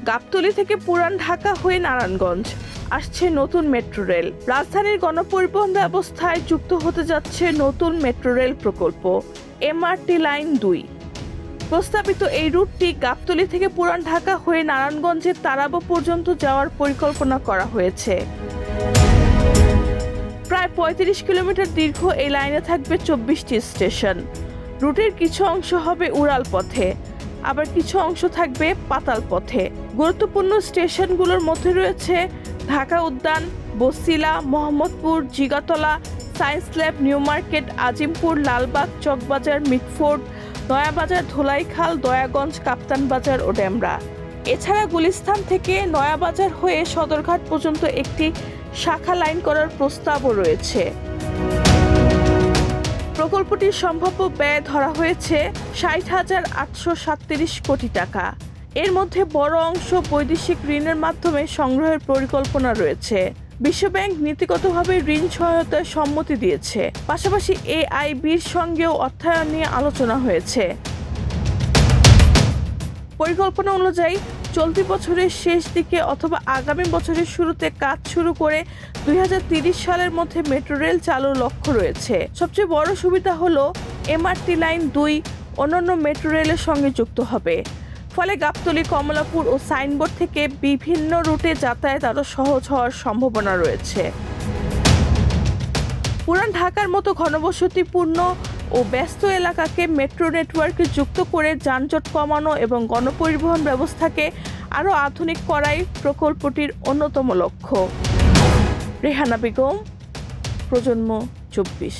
গাবতলী থেকে পুরান ঢাকা হয়ে নারায়ণগঞ্জ আসছে নতুন মেট্রো রেল। রাজধানীর গণপরিবহন ব্যবস্থায় যুক্ত হতে যাচ্ছে নতুন মেট্রো রেল প্রকল্প এমআরটি লাইন 2। প্রস্তাবিত এই রুটটি গাবতলী থেকে পুরান ঢাকা হয়ে নারায়ণগঞ্জের তারাবো পর্যন্ত যাওয়ার পরিকল্পনা করা হয়েছে। প্রায় ৩৫ কিলোমিটার দীর্ঘ এই লাইনে থাকবে ২৪টি স্টেশন। রুটের কিছু অংশ হবে উড়াল পথে, আবার কিছু অংশ থাকবে পাতাল পথে। গুরুত্বপূর্ণ স্টেশনগুলোর মধ্যে রয়েছে Dhaka Uddan, Bosila, Mohammadpur, Jigatola, Science Lab, New Market, Azimpur, Lalbagh, Chawkbazar, Mitford, Nayabazar, Dholaikhal, Dayaganj, Kaptan Bazar ও ডেমরা। এছাড়া গুলিস্তান থেকে নয়াবাজার হয়ে সদরঘাট পর্যন্ত একটি শাখা লাইন করার প্রস্তাবও রয়েছে। প্রকল্পটির সম্ভাব্য ব্যয় ধরা হয়েছে ৬০,৮৩৭ কোটি টাকা। এর মধ্যে বড় অংশ বৈদেশিক ঋণের মাধ্যমে সংগ্রহের পরিকল্পনা রয়েছে। বিশ্বব্যাংক নীতিগতভাবে ঋণ সহায়তায় সম্মতি দিয়েছে। পাশাপাশি এআইবির সঙ্গেও অর্থায়ন নিয়ে আলোচনা হয়েছে। পরিকল্পনা অনুযায়ী চলতি বছরের শেষ দিকে অথবা আগামী বছরের শুরুতে কাজ শুরু করে ২০৩০ সালের মধ্যে মেট্রো রেল চালুর লক্ষ্য রয়েছে। সবচেয়ে বড় সুবিধা হলো এমআরটি লাইন ২ অন্যান্য মেট্রো রেলের সঙ্গে যুক্ত হবে। ফলে গাবতলী, কমলাপুর ও সাইনবোর্ড থেকে বিভিন্ন রুটে যাতায়াত আরও সহজ হওয়ার সম্ভাবনা রয়েছে। পুরান ঢাকার মতো ঘনবসতিপূর্ণ ও ব্যস্ত এলাকাকে মেট্রো নেটওয়ার্কে যুক্ত করে যানজট কমানো এবং গণপরিবহন ব্যবস্থাকে আরও আধুনিক করাই প্রকল্পটির অন্যতম লক্ষ্য। রেহানা বেগম, প্রজন্ম ২৪।